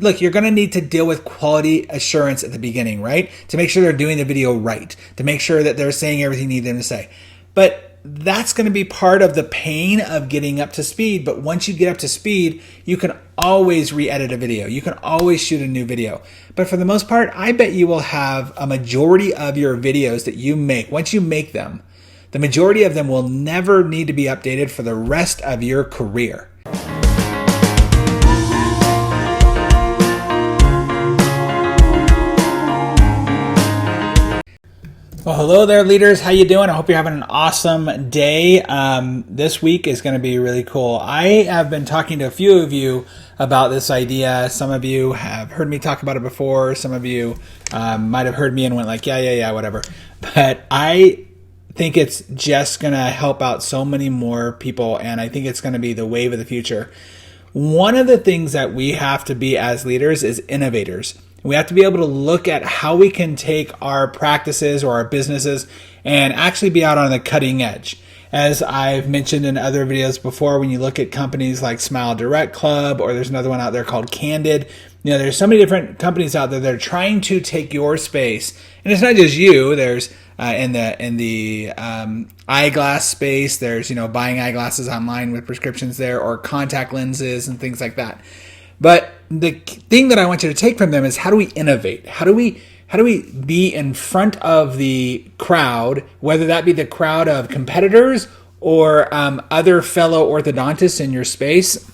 look, you're going to need to deal with quality assurance at the beginning, right? To make sure they're doing the video right, to make sure that they're saying everything you need them to say. But that's going to be part of the pain of getting up to speed. But once you get up to speed, you can always re-edit a video. You can always shoot a new video. But for the most part, I bet you will have a majority of your videos that you make. Once you make them, the majority of them will never need to be updated for the rest of your career. Well, hello there, leaders. How you doing? I hope you're having an awesome day. This week is going to be really cool. I have been talking to a few of you about this idea. Some of you have heard me talk about it before. Some of you might have heard me and went like, yeah, whatever. But I think it's just going to help out so many more people, and I think it's going to be the wave of the future. One of the things that we have to be as leaders is innovators. We have to be able to look at how we can take our practices or our businesses and actually be out on the cutting edge. As I've mentioned in other videos before, when you look at companies like Smile Direct Club, or there's another one out there called Candid, there's so many different companies out there that are trying to take your space. And it's not just you. There's in the eyeglass space, there's buying eyeglasses online with prescriptions there, or contact lenses and things like that. But the thing that I want you to take from them is, how do we innovate? How do we be in front of the crowd, whether that be the crowd of competitors or other fellow orthodontists in your space?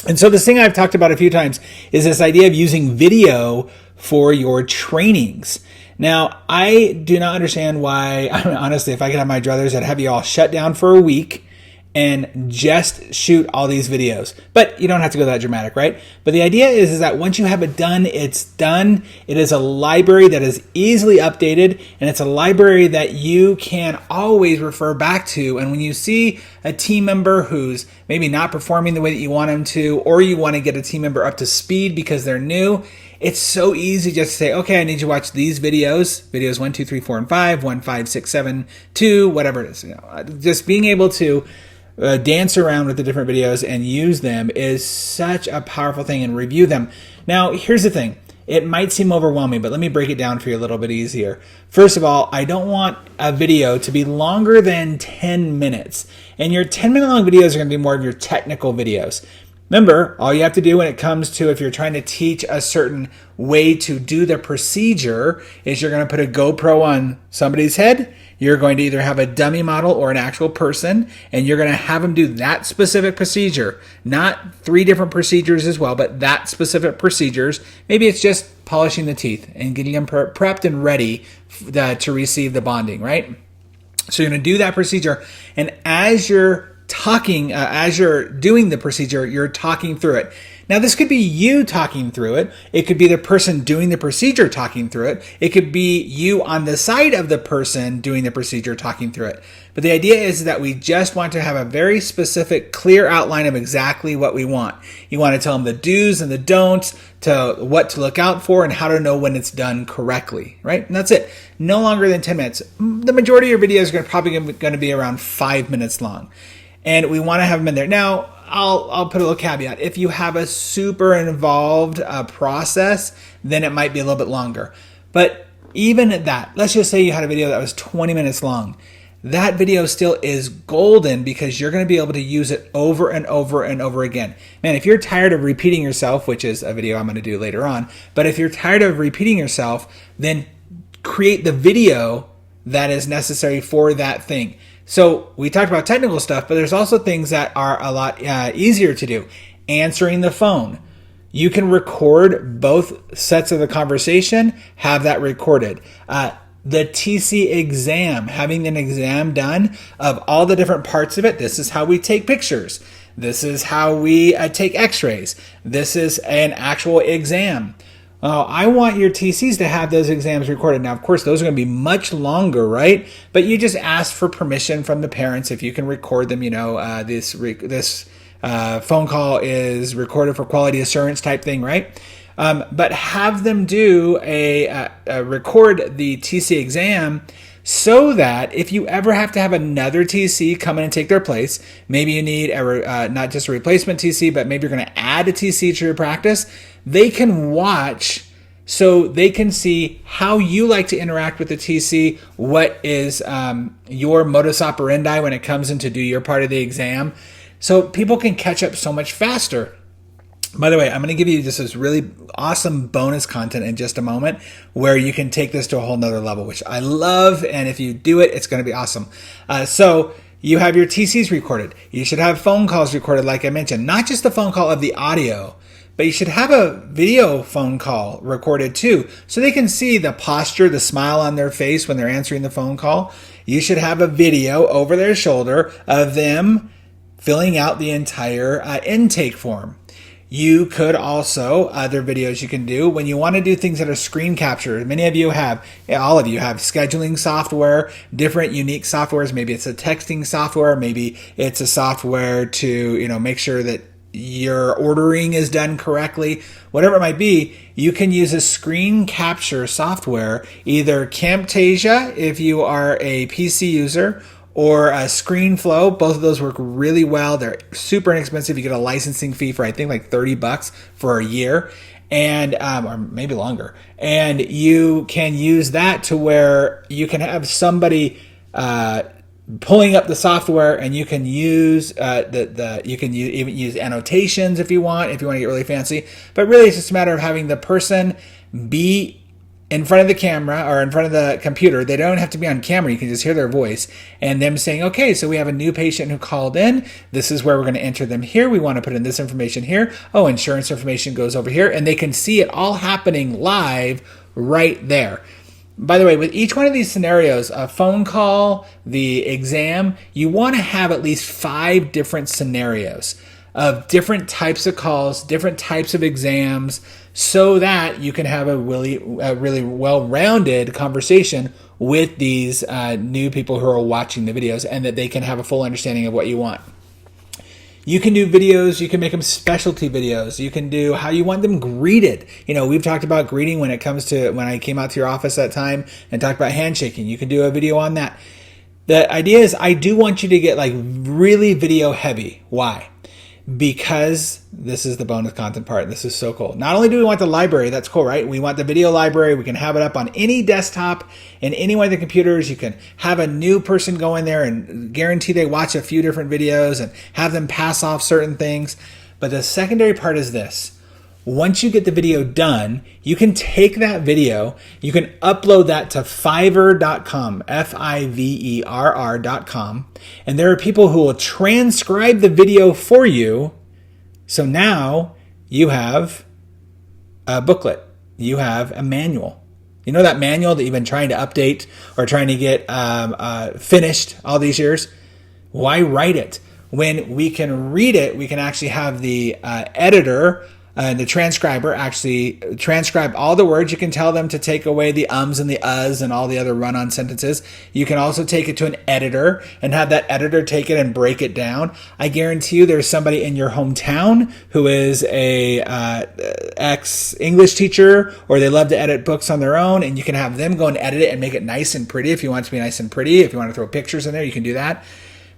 And so this thing I've talked about a few times is this idea of using video for your trainings. Now, I do not understand why, honestly, if I could have my druthers, I'd have you all shut down for a week and just shoot all these videos. But you don't have to go that dramatic, right? But the idea is that once you have it done, it's done. It is a library that is easily updated, and it's a library that you can always refer back to. And when you see a team member who's maybe not performing the way that you want them to, or you want to get a team member up to speed because they're new, it's so easy just to say, okay, I need you to watch these videos 1, 2, 3, 4, and 5, 1, 5, 6, 7, 2, whatever it is. Just being able to dance around with the different videos and use them is such a powerful thing, and review them. Now, here's the thing. It might seem overwhelming, but let me break it down for you a little bit easier. First of all, I don't want a video to be longer than 10 minutes. And your 10-minute long videos are going to be more of your technical videos. Remember, all you have to do when it comes to, if you're trying to teach a certain way to do the procedure, is you're going to put a GoPro on somebody's head. You're going to either have a dummy model or an actual person, and you're going to have them do that specific procedure. Not 3 different procedures as well, but that specific procedures. Maybe it's just polishing the teeth and getting them prepped and ready to receive the bonding, right? So you're going to do that procedure, and as you're doing the procedure, you're talking through it. Now, this could be you talking through it. It could be the person doing the procedure talking through it. It could be you on the side of the person doing the procedure talking through it. But the idea is that we just want to have a very specific, clear outline of exactly what we want. You want to tell them the do's and the don'ts, to what to look out for, and how to know when it's done correctly, right? And that's it. No longer than 10 minutes. The majority of your videos are probably going to be around 5 minutes long. And we want to have them in there. Now, I'll put a little caveat. If you have a super involved process, then it might be a little bit longer. But even at that, let's just say you had a video that was 20 minutes long. That video still is golden, because you're going to be able to use it over and over and over again. Man, if you're tired of repeating yourself, which is a video I'm going to do later on, but if you're tired of repeating yourself, then create the video that is necessary for that thing. So we talked about technical stuff, but there's also things that are a lot easier to do. Answering the phone. You can record both sets of the conversation, have that recorded. The TC exam, having an exam done of all the different parts of it. This is how we take pictures. This is how we take x-rays. This is an actual exam. I want your TCs to have those exams recorded. Now, of course, those are going to be much longer, right? But you just ask for permission from the parents if you can record them. This phone call is recorded for quality assurance type thing, right? But have them do record the TC exam so that if you ever have to have another TC come in and take their place, maybe you need not just a replacement TC, but maybe you're going to add a TC to your practice, they can watch so they can see how you like to interact with the TC, what is your modus operandi when it comes in to do your part of the exam. So people can catch up so much faster. By the way, I'm going to give you just this really awesome bonus content in just a moment where you can take this to a whole nother level, which I love. And if you do it, it's going to be awesome. So you have your TCs recorded. You should have phone calls recorded, like I mentioned, not just the phone call of the audio, but you should have a video phone call recorded too, so they can see the posture, the smile on their face when they're answering the phone call. You should have a video over their shoulder of them filling out the entire intake form. You could also, other videos you can do, when you want to do things that are screen capture. Many of you have, all of you have scheduling software, different unique softwares. Maybe it's a texting software. Maybe it's a software to, make sure that your ordering is done correctly. Whatever it might be, you can use a screen capture software, either Camtasia if you are a PC user, or a ScreenFlow. Both of those work really well. They're super inexpensive. You get a licensing fee for I think like $30 for a year, and or maybe longer. And you can use that to where you can have somebody pulling up the software, and you can use even use annotations if you want to get really fancy. But really, it's just a matter of having the person be in front of the camera or in front of the computer. They don't have to be on camera. You can just hear their voice and them saying, okay, so we have a new patient who called in. This is where we're going to enter them here. We want to put in this information here. Oh, insurance information goes over here. And they can see it all happening live right there. By the way, with each one of these scenarios, a phone call, the exam, you want to have at least 5 different scenarios of different types of calls, different types of exams, so that you can have a really well-rounded conversation with these new people who are watching the videos, and that they can have a full understanding of what you want. You can do videos, you can make them specialty videos, you can do how you want them greeted. We've talked about greeting when it comes to when I came out to your office that time and talked about handshaking. You can do a video on that. The idea is I do want you to get like really video heavy. Why? Because this is the bonus content part. This is so cool. Not only do we want the library, that's cool, right? We want the video library. We can have it up on any desktop and any one of the computers. You can have a new person go in there and guarantee they watch a few different videos and have them pass off certain things. But the secondary part is this. Once you get the video done, you can take that video, you can upload that to Fiverr.com, Fiverr.com, and there are people who will transcribe the video for you. So now you have a booklet, you have a manual. You know that manual that you've been trying to update or trying to get finished all these years? Why write it? When we can read it, we can actually have the editor the transcriber actually transcribe all the words. You can tell them to take away the ums and the uhs and all the other run-on sentences. You can also take it to an editor and have that editor take it and break it down. I guarantee you there's somebody in your hometown who is a ex-English teacher, or they love to edit books on their own, and you can have them go and edit it and make it nice and pretty. If you want it to be nice and pretty, if you want to throw pictures in there, you can do that.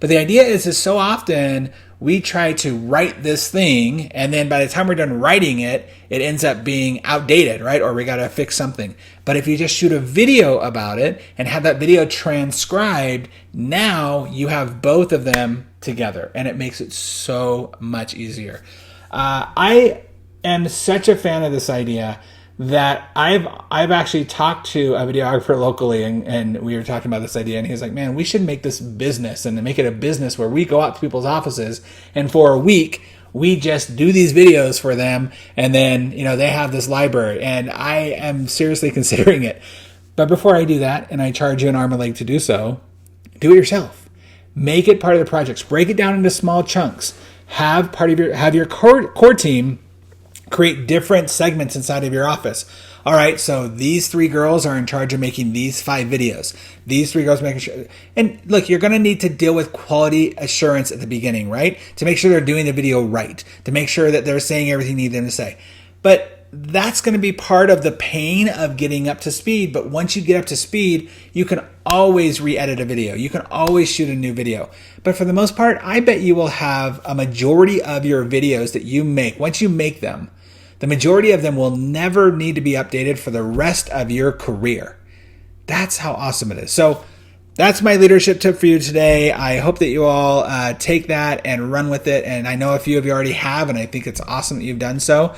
But the idea is so often we try to write this thing, and then by the time we're done writing it, it ends up being outdated, right? Or we got to fix something. But if you just shoot a video about it and have that video transcribed, now you have both of them together, and it makes it so much easier. I am such a fan of this idea that I've actually talked to a videographer locally, and we were talking about this idea, and he was like, man, we should make this business and make it a business where we go out to people's offices, and for a week we just do these videos for them, and then they have this library. And I am seriously considering it. But before I do that, and I charge you an arm and a leg to do so, do it yourself. Make it part of the projects. Break it down into small chunks. Have your core team create different segments inside of your office. All right, so these 3 girls are in charge of making these 5 videos. These 3 girls making sure. And look, you're going to need to deal with quality assurance at the beginning, right? To make sure they're doing the video right. To make sure that they're saying everything you need them to say. But that's going to be part of the pain of getting up to speed. But once you get up to speed, you can always re-edit a video. You can always shoot a new video. But for the most part, I bet you will have a majority of your videos that you make. Once you make them, the majority of them will never need to be updated for the rest of your career. That's how awesome it is. So that's my leadership tip for you today. I hope that you all take that and run with it. And I know a few of you already have, and I think it's awesome that you've done so.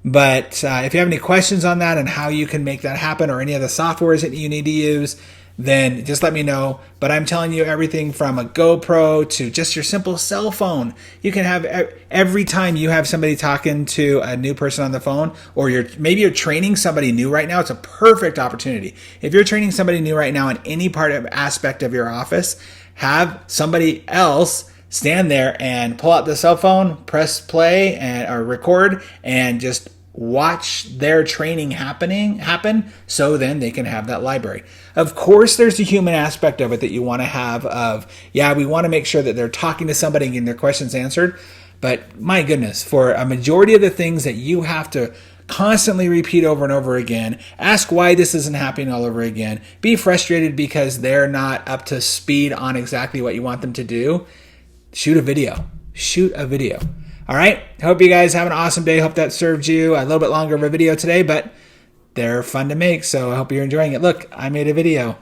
But if you have any questions on that and how you can make that happen, or any of the softwares that you need to use, then just let me know. But I'm telling you, everything from a GoPro to just your simple cell phone. You can have, every time you have somebody talking to a new person on the phone, or maybe you're training somebody new right now, it's a perfect opportunity. If you're training somebody new right now in any aspect of your office, have somebody else stand there and pull out the cell phone, press play or record, and just watch their training happen, so then they can have that library. Of course, there's the human aspect of it that you want to have of, we want to make sure that they're talking to somebody and getting their questions answered. But my goodness, for a majority of the things that you have to constantly repeat over and over again, ask why this isn't happening all over again, be frustrated because they're not up to speed on exactly what you want them to do, shoot a video. All right. Hope you guys have an awesome day. Hope that served you. A little bit longer of a video today, but they're fun to make. So I hope you're enjoying it. Look, I made a video.